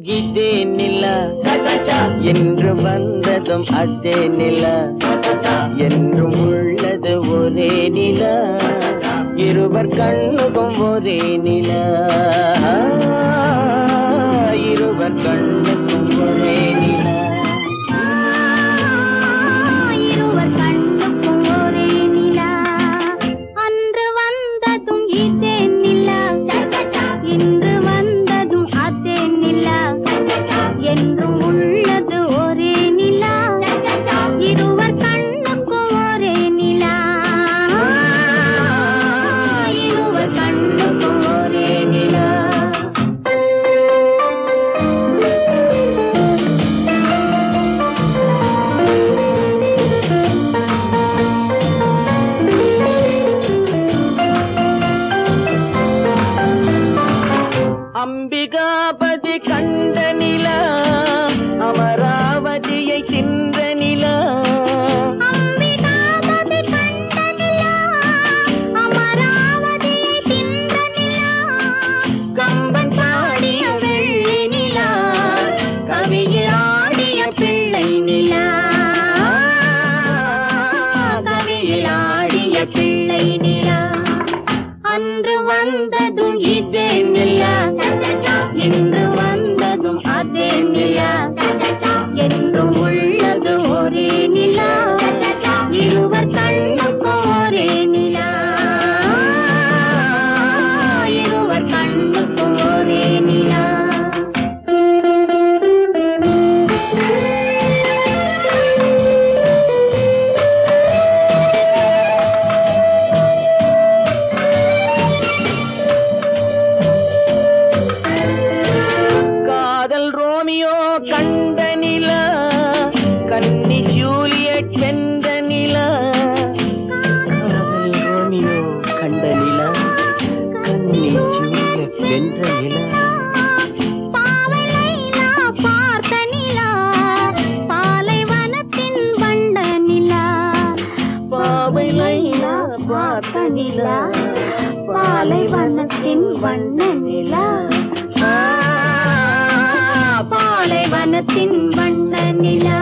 இதே நிலா என்று வந்ததும் அதே நிலா என்றும் உள்ளது ஒரே நிலா இருவர் கண்ணுக்கும் ஒரே நிலா இருவர் கண்ணுக்கும் ஒரே நிலா இருவர் கண்ணுக்கும் ஒரே நிலா அன்று வந்ததும் இதே நிலா இன்று வந்ததும் அதே நிலா என்றும் உள்ளது ஒரே நிலா இருவர் கண்ணுக்கும் ஒரே நிலா இருவர் கண்ணுக்கும் ஒரே நிலா அம்பிகாபதி கண்ட நிலா அமராவதியை தின்ற நிலா அம்பிகாபதி கண்ட நிலா அமராவதியை தின்ற நிலா கம்பன் பாடிய வெள்ளி நிலா கவியில் ஆடிய பிள்ளை நிலா கவியில் ஆடிய பிள்ளை நிலா அன்று வந்ததும் இதே நிலா இன்று வந்ததும் அதே நிலா என்றும் உள்ளது ஒரே நிலா இருவர் கண்ணுக்கும் ஒரே நிலா இருவர் கண்ணுக்கும் ஒரே நிலா கண்ட நிலா கன்னி ஜூலியட் வென்ற நிலா காதல் ரோமியோ கண்ட நிலா கன்னி ஜூலியட் வென்ற நிலா பாவை லைலா பார்த்த நிலா பாலைவனத்தின் வண்ட நிலா பாவை லைலா பார்த்த நிலா பாலைவனத்தின் வண்ண நிலா பாலைவனத்தின் வண்ண நிலா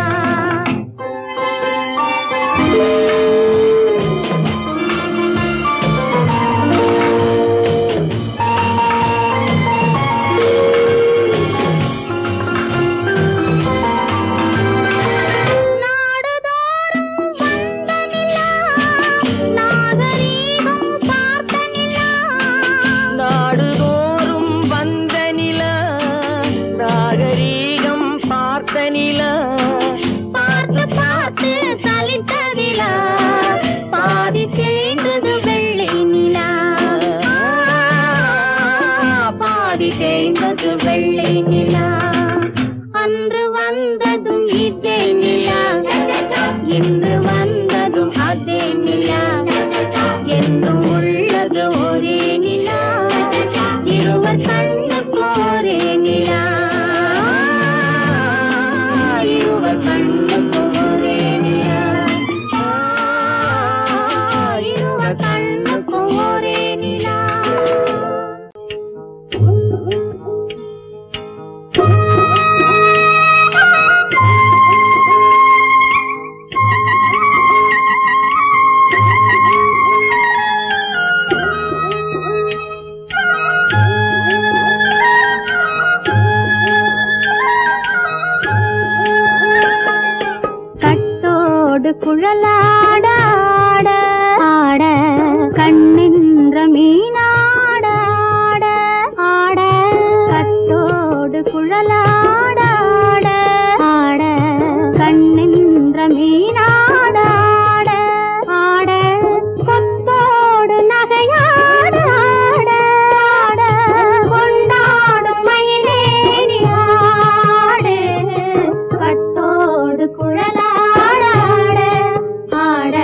பார்த்து பார்த்து சலித்ததிலா பாதி தேய்ந்தது வெள்ளை நிலா பாதி தேய்ந்தது வெள்ளை நிலா அன்று வந்ததும் இதே நிலா இன்று வந்ததும் அதே நிலா என்றும் உள்ளது ஒரே நிலா இருவர் கண்ணுக்கு ஒரே நிலா இருவர் கண்ணுக்கு ஒரே நிலா இருவர் கண்ணுக்கு ஒரே நிலா குழலாட ஆட ஆட கண்ணின்ற மீனாட ஆட ஆட கட்டோடு குழலாட ஆட ஆட கண்ணின்ற மீனாட ஆட ஆட கொத்தோடு நகையாட ஆட ஆட கொண்டாடும் மயிலேறி ஆடு கட்டோடு குழலாட ஆட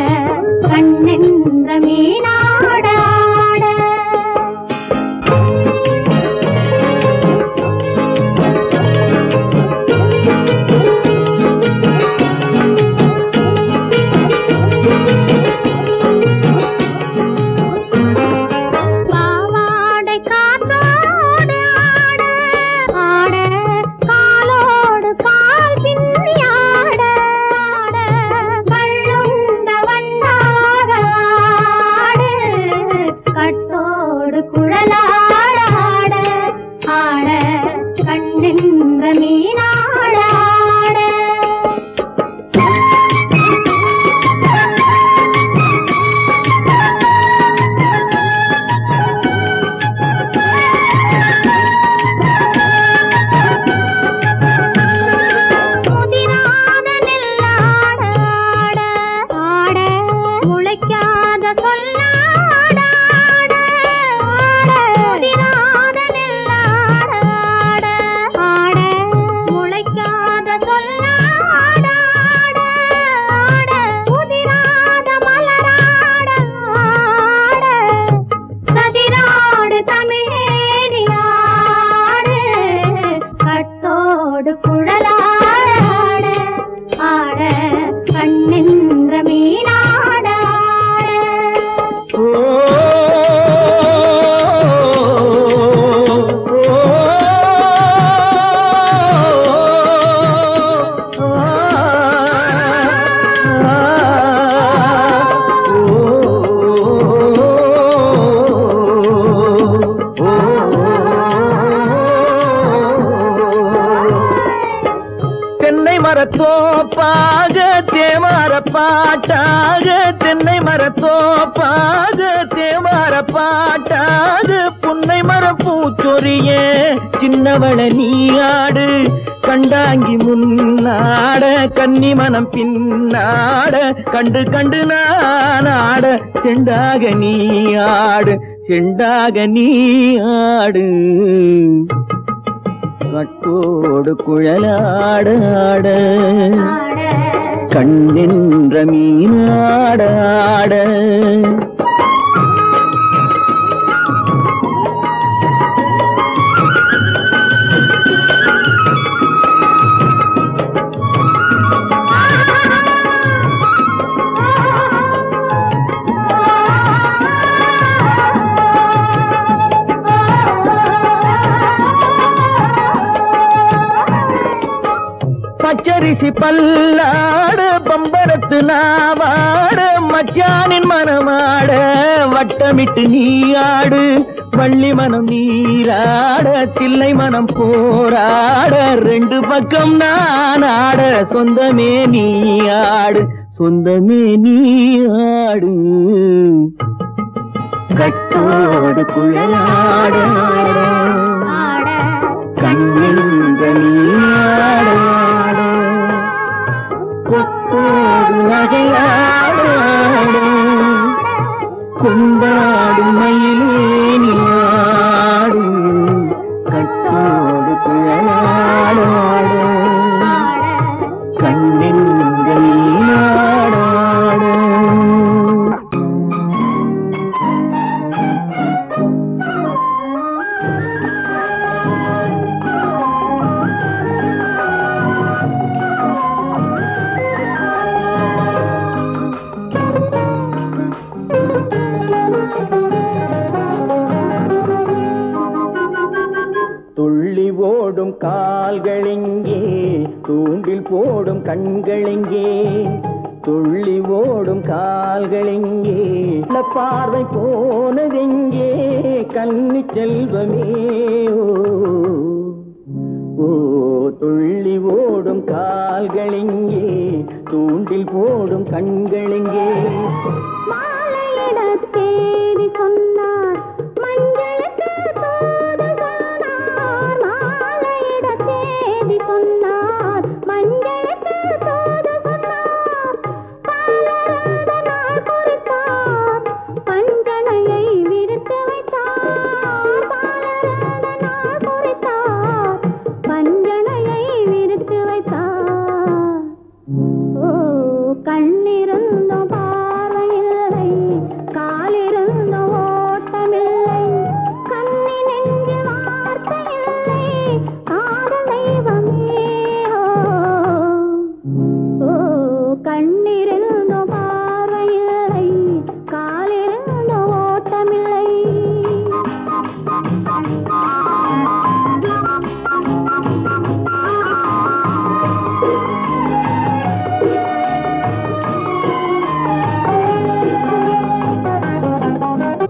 கண்ணென்ற மீனாட மரத்தோப்பாக தேமார பாட்டாக தென்னை மரத்தோப்பாக தேமார பாட்டாக புன்னை மரப்பூச்சொரிய சின்னவள நீயாடு கண்டாங்கி முன்னாட கன்னி மனம் பின்னாட கண்டு கண்டு நானாட செண்டாக நீயாடு செண்டாக நீயாடு கட்டோடு குழலாடாட கண்ணென்ற மீனாடாட பச்சரிசி பல்லாட பம்பரத்து நாவாட மச்சானின் மனமாட வட்டமிட்டு நீயாடு வள்ளி மனம் நீராட தில்லை மனம் போராட ரெண்டு பக்கம் நானாட சொந்தமே நீயாடு சொந்தமே நீயாடு கட்டோடு குழலாட கண்ணென்ற நீயாட கொத்தோடு நகையாட கொண்டாடு மயிலேனியாடு கட்டோடு குழலாட கண்ணென்ற நீயாட ஓடும் கால்களெங்கே தூண்டில் போடும் கண்களெங்கே துள்ளி ஓடும் கால்களெங்கே பார்வை போனதெங்கே கன்னி செல்வமே ஓ துள்ளி ஓடும் கால்களெங்கே தூண்டில் போடும் கண்களெங்கே மாலையிட தேடி சொன்னார் மஞ்சளுக்கு தூது சொன்னார் மாலையிட தேடி சொன்னார் மஞ்சளுக்கு தூது சொன்னார் பாலரத நாள் குறித்தார் பஞ்சனையை விரித்து வைத்தார் பாலரத நாள் குறித்தார் பஞ்சனையை விரித்து வைத்தார் ஓ கண்ணிருந்தும் பார்வையில்லை காலிருந்தும் ஓட்டமில்லை கண்ணி நெஞ்சில் வார்த்தையில்லை காதல் தெய்வமே ஓ கண்ணிருந்தும் பார்வையில்லை காலிருந்தும் ஓட்டமில்லை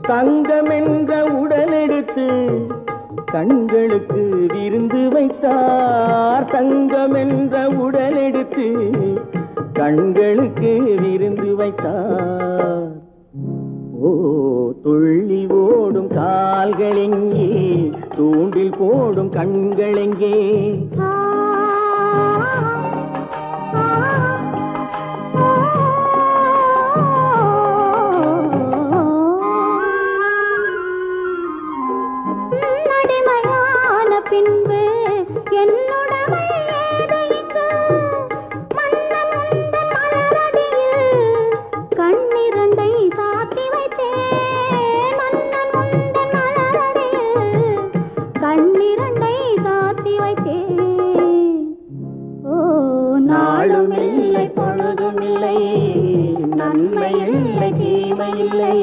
தங்கம் என்ற உடலெடுத்து கண்களுக்கு விருந்து வைத்தார் தங்கம் என்ற உடலெடுத்து கண்களுக்கு விருந்து வைத்தார் ஓ துள்ளி ஓடும் கால்களெங்கே தூண்டில் போடும் கண்களெங்கே பின்பு என்னுடமை ஏது இங்கு மன்னன் உந்தன் மலரடியில் கண்ணிரண்டை சாத்தி வைத்தேன் மன்னன் உந்தன் மலரடியில் கண்ணிரண்டை சாத்தி வைத்தேன் இல்லை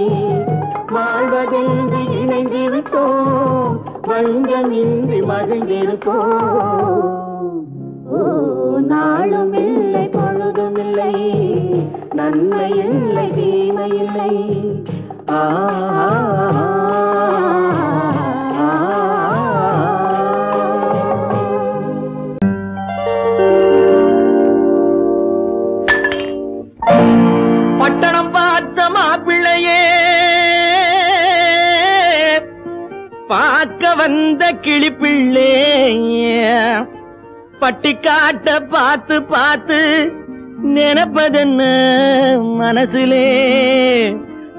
வாழ்வதென்று இணைந்திருப்போம் வஞ்சமின்றி மகிழ்ந்திருப்போம் நாளும் இல்லை பொழுதும் இல்லை நன்மை இல்லை தீமை இல்லை பட்டணம் பார்த்த மாப்பிள்ளையே பார்க்க வந்த கிளிப்பிள்ளே பட்டிக்காட்ட பார்த்து பார்த்து நினைப்பதென்ன மனசுலே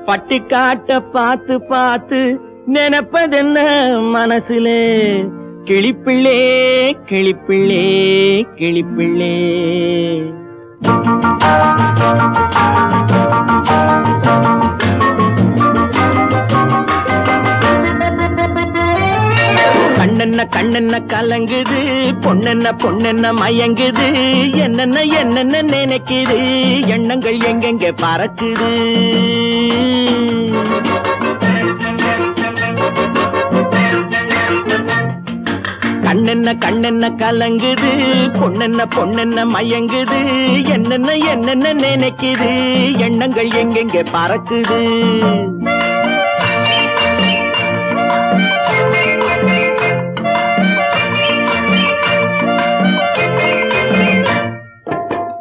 பட்டிக்காட்ட பார்த்து பார்த்து நினைப்பதென்ன மனசுலே கிளிப்பிள்ளே கிளிப்பிள்ளே கிளிப்பிள்ளே கண்ணென்ன கண்ணென்ன கலங்குது பொண்ணென்ன பொண்ணென்ன மயங்குது என்னென்ன என்னென்ன நினைக்குது எண்ணங்கள் எங்கெங்க பறக்குது கண்ணென்ன கண்ணென்ன கலங்குது பொண்ணென்ன பொண்ணென்ன மயங்குது என்னென்ன என்னென்ன நினைக்குது எண்ணங்கள் எங்கெங்க பறக்குது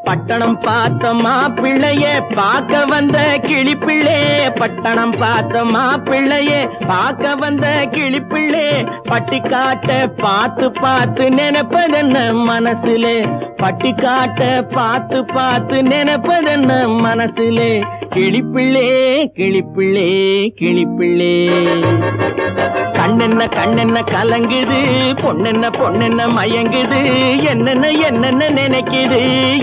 பட்டணம் பார்த்த மாப்பிள்ளையே பார்க்க வந்த கிளிப்பிள்ளே பட்டணம் பார்த்த மாப்பிள்ளையே பார்க்க வந்த கிளிப்பிள்ளே பட்டிக்காட்ட பார்த்து பார்த்து நினைப்பதென்ன மனசுலே பட்டிக்காட்ட பார்த்து பார்த்து நினைப்பதென்ன மனசுலே கிளிப்பிள்ளே கிளிப்பிள்ளே கிளிப்பிள்ளே கண்ணென்ன கண்ணென்ன கலங்குது பொண்ணென்ன பொண்ணென்ன மயங்குது என்னென்ன என்னென்ன நினைக்குது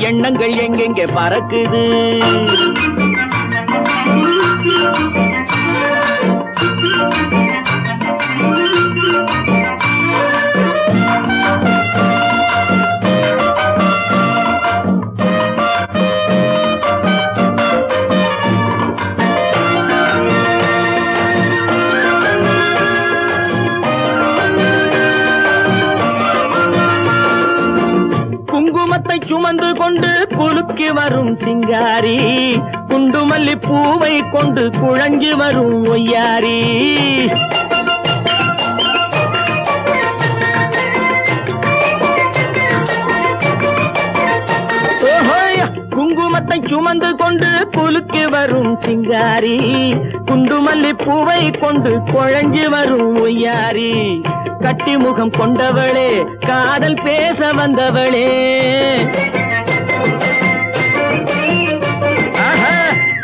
எண்ணங்கள் எங்கெங்க பறக்குது குங்குமத்தை சுமந்து கொண்டு குலுக்கி வரும் சிங்காரி குண்டுமல்லி பூவை கொண்டு குழஞ்சி வரும் ஒய்யாரி குங்குமத்தை சுமந்து கொண்டு குலுக்கி வரும் சிங்காரி குண்டுமல்லி பூவை கொண்டு குழஞ்சி வரும் ஒய்யாரி கட்டி முகம் கொண்டவளே காதல் பேச வந்தவளே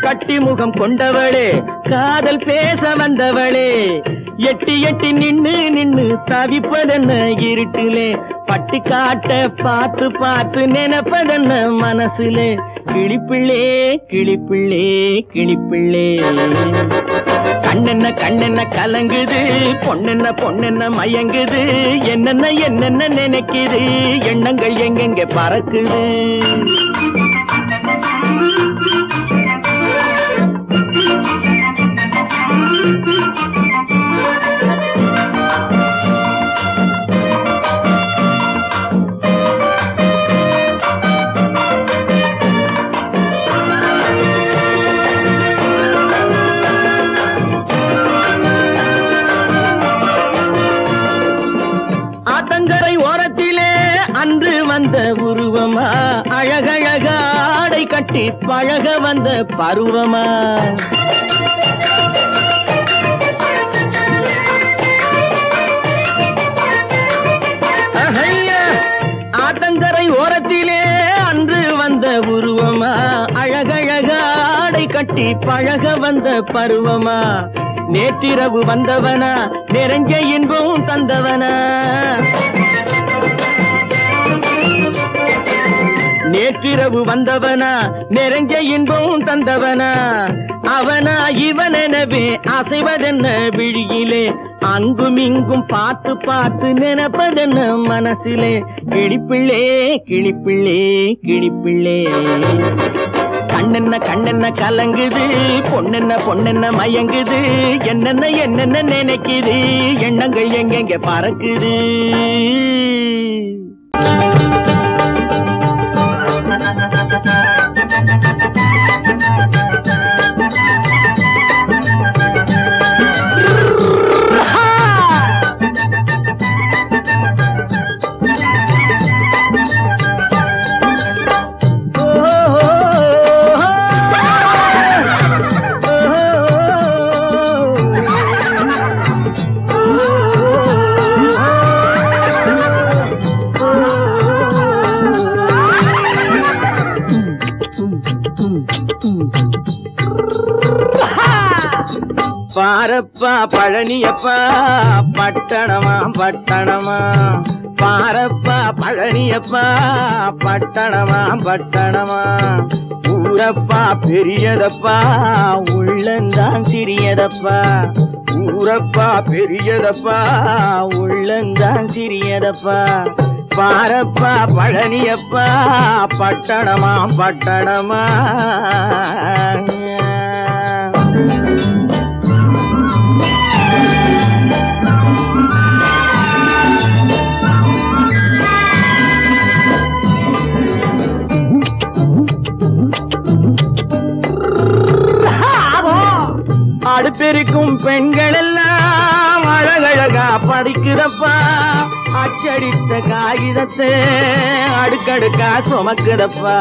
கட்டி முகம் கொண்டவளே காதல் பேச வந்தவளே எட்டி எட்டி நின்னு நின்னு தவிப்பதென்ன இருட்டிலே பட்டிக்காட்ட பார்த்து பார்த்து நினைப்பதென்ன மனசுலே கிளிப்பிள்ளே கிளிப்பிள்ளே கிளிப்பிள்ளே கண்ணென்ன கண்ணென்ன கலங்குது பொண்ணென்ன பொண்ணென்ன மயங்குது என்னென்ன என்னென்ன நினைக்குது எண்ணங்கள் எங்கெங்க பறக்குது ஆத்தங்கரை ஓரத்திலே அன்று வந்த உருவமா அழகழக ஆடை கட்டி பழக வந்த பருவமா ஆத்தங்கரை ஓரத்திலே அன்று வந்த உருவமா அழகழக ஆடை கட்டி பழக வந்த பருவமா நேற்றிரவு வந்தவனா நிறைஞ்ச இன்பம் தந்தவனா நேற்றிரவு வந்தவனா நிறைஞ்ச இன்பம் தந்தவனா அவனா இவனெனவே அசைவதென்ன விழியிலே அங்கும் இங்கும் பார்த்து பார்த்து நினைப்பதென்ன மனசிலே கிளிப்பிள்ளே கிளிப்பிள்ளே கிளிப்பிள்ளே கண்ணென்ன கண்ணென்ன கண்ணென்ன கலங்குது, பொண்ணென்ன பொண்ணென்ன மயங்குது, என்னென்ன என்னென்ன நினைக்குது, எண்ணங்கள் எங்கெங்க பறக்குது. பாரப்பா பழனியப்பா பட்டணமா பட்டணமா, பாரப்பா பழனியப்பா பட்டணமா பட்டணமா, ஊரப்பா பெரியதப்பா உள்ளந்தான் சிறியதப்பா, ஊரப்பா பெரியதப்பா உள்ளந்தான் சிறியதப்பா, பாரப்பா பழனியப்பா பட்டணமா பட்டணமா. அடுப்பெருக்கும் பெண்கள் எல்லாம் அழகழகா படிக்கிறப்பா, அச்சடித்த காகிதத்தை அடுக்கடுக்கா சுமக்குதப்பா,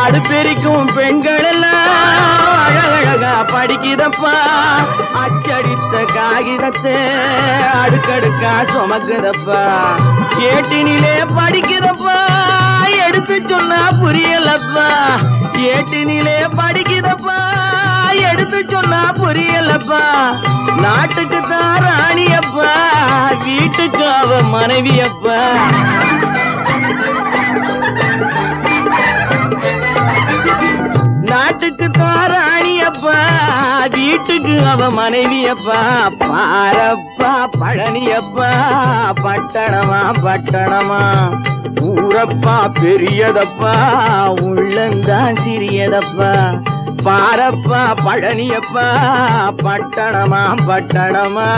அடுப்பெருக்கும் பெண்கள் எல்லாம் அழகழகா படிக்கிறப்பா, அச்சடித்த காகிதத்தை அடுக்கடுக்கா சுமக்குதப்பா, ஏட்டினிலே படிக்கிறப்பா எடுத்து சொன்னா புரியலப்பா, ஏட்டினிலே படிக்கிறப்பா எடுத்து சொன்னா புரியலப்பா, நாட்டுக்கு தான் ராணியப்பா வீட்டுக்கு அவ மனைவியப்பா, நாட்டுக்கு தான் ராணியப்பா வீட்டுக்கு அவ மனைவியப்பா, பாரப்பா பழனியப்பா பட்டணமா பட்டணமா, ஊரப்பா பெரியதப்பா உள்ளந்தான் சிறியதப்பா, பாரப்பா பழனியப்பா பட்டணமா பட்டணமா.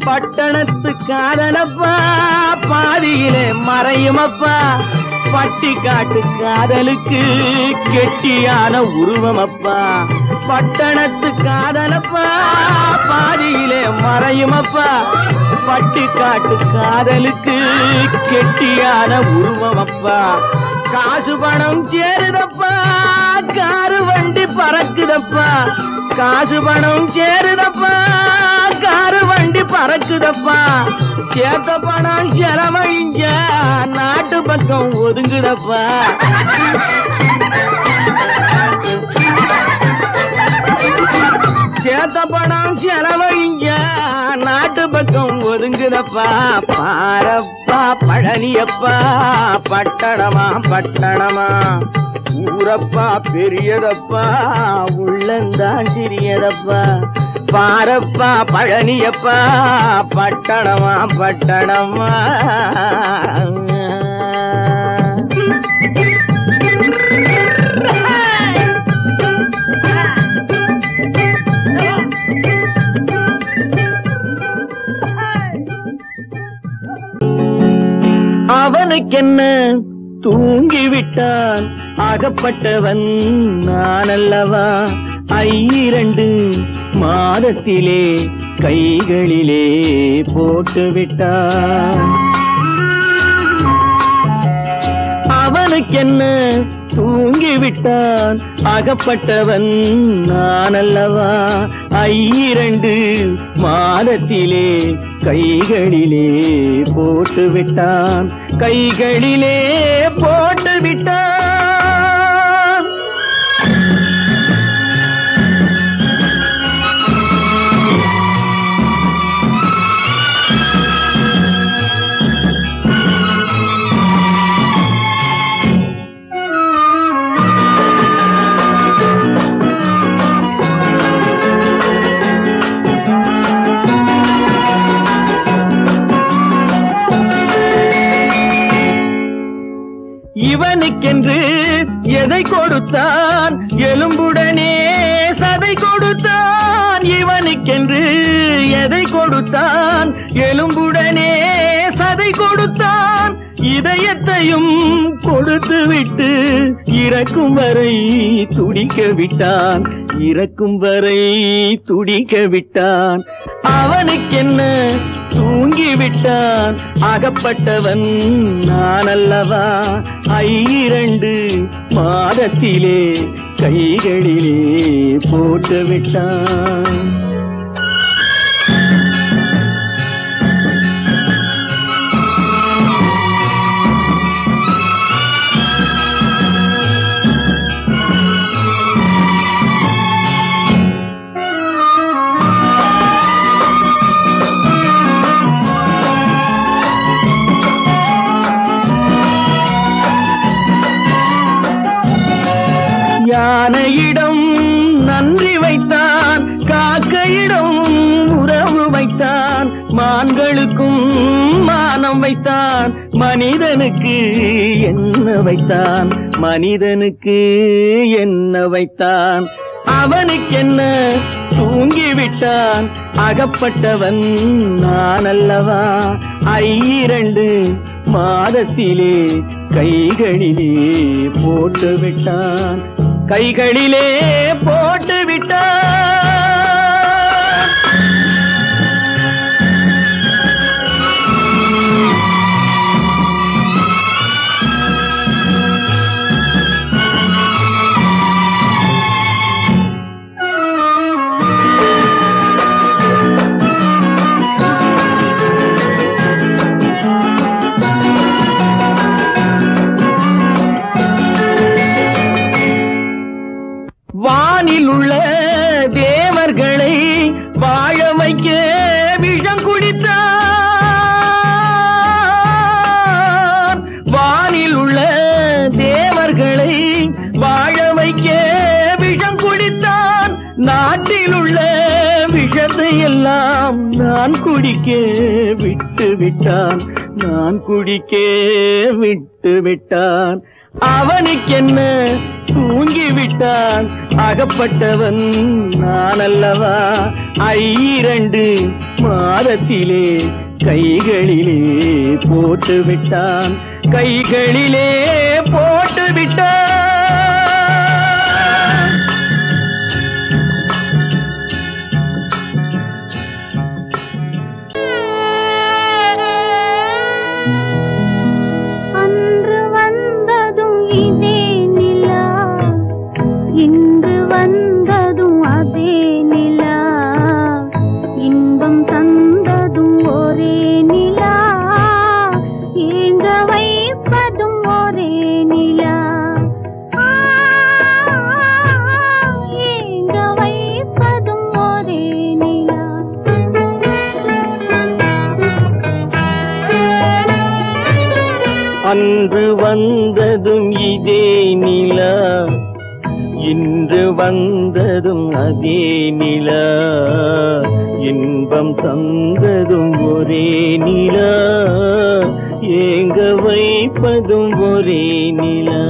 பட்டணத்து காதலப்பா பாதியிலே மறையுமப்பா, பட்டி காட்டு காதலுக்கு கெட்டியான உருவமப்பா, பட்டணத்து காதலப்பா பாதியிலே மறையுமப்பா, பட்டி காட்டு காதலுக்கு கெட்டியான உருவமப்பா, காசு பணம் சேருதப்பா காரு வண்டி பறக்குதப்பா, காசு பணம் சேருதப்பா காரு வண்டி பறக்குதப்பா, சேத்த பணம் செலவழிஞ்ச நாட்டு பக்கம் ஒதுங்குதப்பா, சேத்த பணம் செலவழிஞ்ச நாட்டு பக்கம் ஒதுங்குதப்பா, பாரப்பா பழனியப்பா பட்டணமா பட்டணமா, ஊரப்பா பெரியதப்பா உள்ளந்தான் சிறியதப்பா, பாரப்பா பழனியப்பா பட்டணமா பட்டணமா. அவனுக்கென்ன தூங்கிவிட்டான் அகப்பட்டவன் நான் அல்லவா, 2 மாதத்திலே கைகளிலே போட்டுவிட்டான், அவனுக்கென்ன தூங்கிவிட்டான் அகப்பட்டவன் நான் அல்லவா, 2 மாதத்திலே கைகளிலே போட்டுவிட்டான், கைகளிலே போட்டுவிட்டான். அவனுக்கென்று எதை கொடுத்தான் எலும்புடனே சதை கொடுத்தான் இவனுக்கென்று எதை கொடுத்தான் எலும்புடனே சதை கொடுத்தான் இதயத்தையும் கொடுத்து விட்டு இறக்கும் வரை துடிக்க விட்டான் இறக்கும் வரை துடிக்க விட்டான் அவனுக்கென்ன தூங்கிவிட்டான் அகப்பட்டவன் நான் அல்லவா 2 மாதத்திலே கைகளிலே போட்டு விட்டான் யானையிடம் நன்றி வைத்தான் காக்கையிடம் உறவு வைத்தான் மான்களுக்கும் மானம் வைத்தான் மனிதனுக்கு என்ன வைத்தான் மனிதனுக்கு என்ன வைத்தான் அவனுக்கென்ன தூங்கிவிட்டான் அகப்பட்டவன் நான் அல்லவா 2 மாதத்திலே கைகளிலே போட்டு விட்டான் கைகளிலே போட்டு விட்டான் வானில் உள்ள தேவர்களை வாழ வைக்க விஷம் குடித்தான் வானில் உள்ள தேவர்களை வாழ வைக்க விஷம் குடித்தான் நாட்டில் உள்ள விஷத்தை எல்லாம் நான் குடிக்க விட்டு விட்டான் நான் குடிக்க விட்டு விட்டான் அவனுக்கென்ன தூங்கிவிட்டான் அகப்பட்டவன் நான் அல்லவா 2 மாதத்திலே கைகளிலே போட்டு விட்டான் கைகளிலே போட்டு விட்டான் இன்று வந்ததும் அதே நிலா இன்பம் தந்ததும் ஒரே நிலா ஏங்க வைப்பதும் ஒரே நிலா ஏங்க வைப்பதும் ஒரே நிலா அன்று வந்ததும் இதே நிலா இன்று வந்ததும் அதே நிலா இன்பம் தந்ததும் ஒரே நிலா ஏங்க வைப்பதும் ஒரே நிலா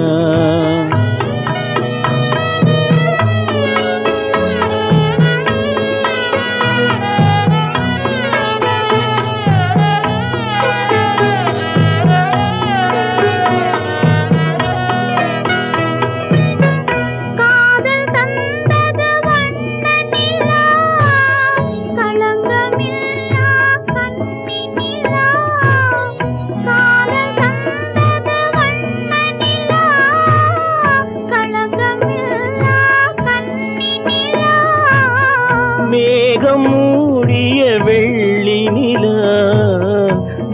மேகம் மூடிய வெள்ளி நிலா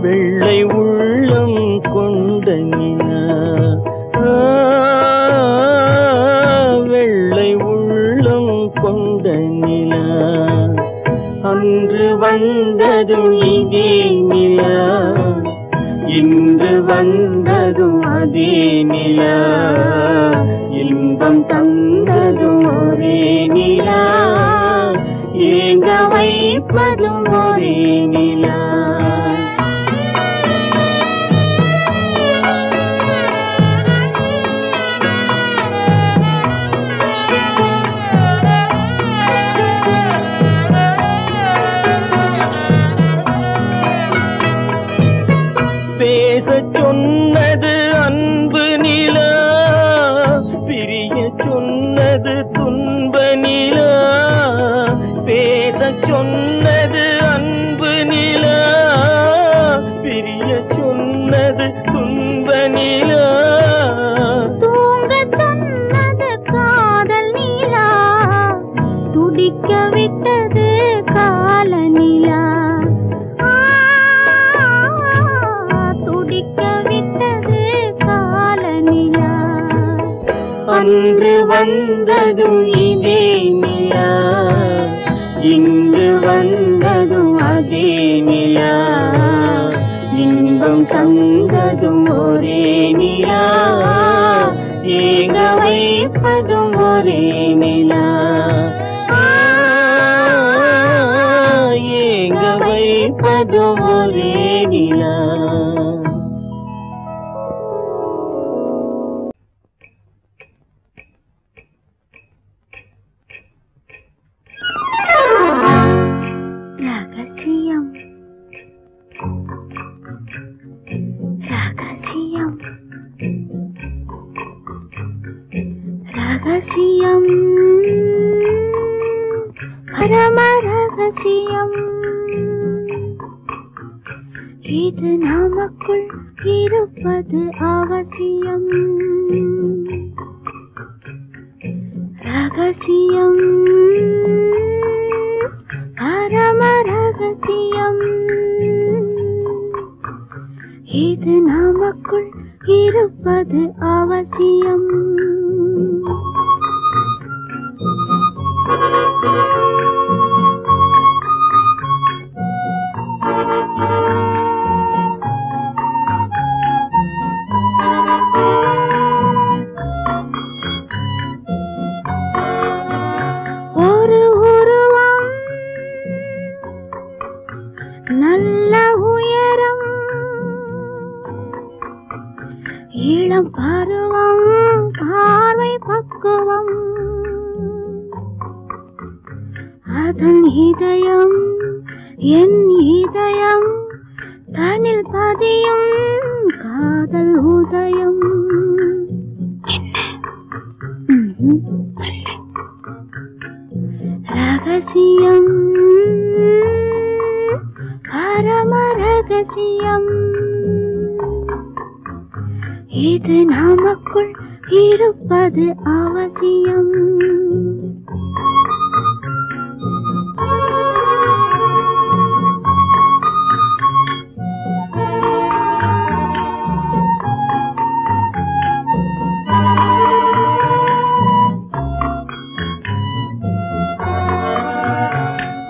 வெள்ளை உள்ளம் கொண்ட நிலா வெள்ளை உள்ளம் கொண்ட நிலா அன்று வந்ததும் இதே நிலா இன்று வந்ததும் அதே நிலா இன்பம் தந்ததும் ஒரே நிலா ஏங்க வைப்பதும் ஒரே நிலா அன்று வந்ததும் இதே நிலா, இன்று வந்ததும் அதே நிலா, இன்பம் தந்ததும் ஒரே நிலா, ஏங்க வைப்பதும் ஒரே நிலா, ஏங்க வைப்பதும் ஒரே நிலா. ரகசியம் ரகசியம் ரகசியம் பரம ரகசியம், இது நமக்குள் இருப்பது அவசியம். ரகசியம் பரம ரகசியம், இது நமக்குள் இருப்பது அவசியம். ஒரு உருவம் நல்ல உயரம், இளம் பருவம் பார்வை பக்குவம், அதன் இதயம் என் இதயம், தனில் பதியும் காதல் உதயம். ரகசியம் பரம ரகசியம், இது நமக்குள் இருப்பது அவசியம்.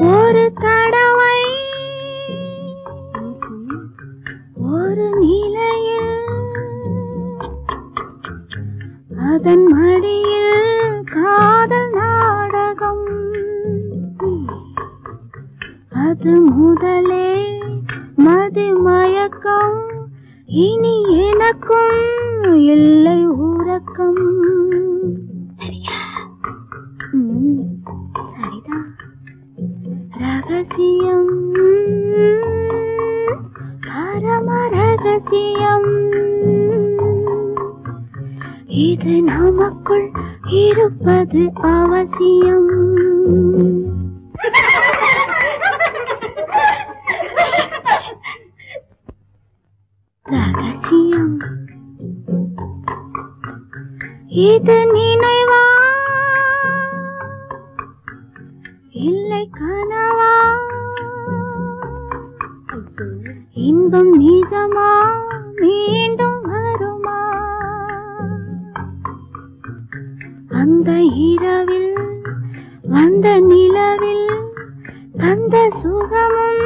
ஒரு தடவை ஒரு நிலையில் அதன் மடியில் காதல் நாடகம், அது முதலே மதிமயக்கம், இனி எனக்கும் இல்லை உறக்கம். சரியா? சரிதான். ரகசியம் பரம ரகசியம், இது நமக்குள் இருப்பது அவசியம். ரகசியம் இது நினைவா இல்லை கனவா, இன்பம் நிஜமா மீண்டும் வருமா, அந்த இரவில் வந்த நிலவில் தந்த சுகமும்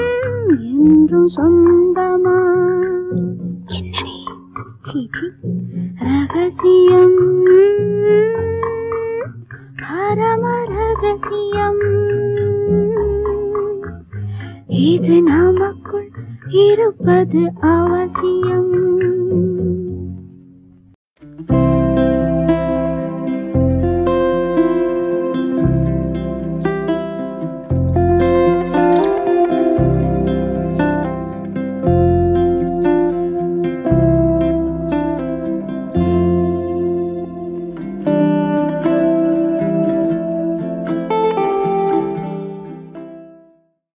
என்றும் சொந்தமா. என்னடி சீச்சி. ரகசியம் பரம ரகசியம், இது நமக்குள் இருப்பது அவசியம்.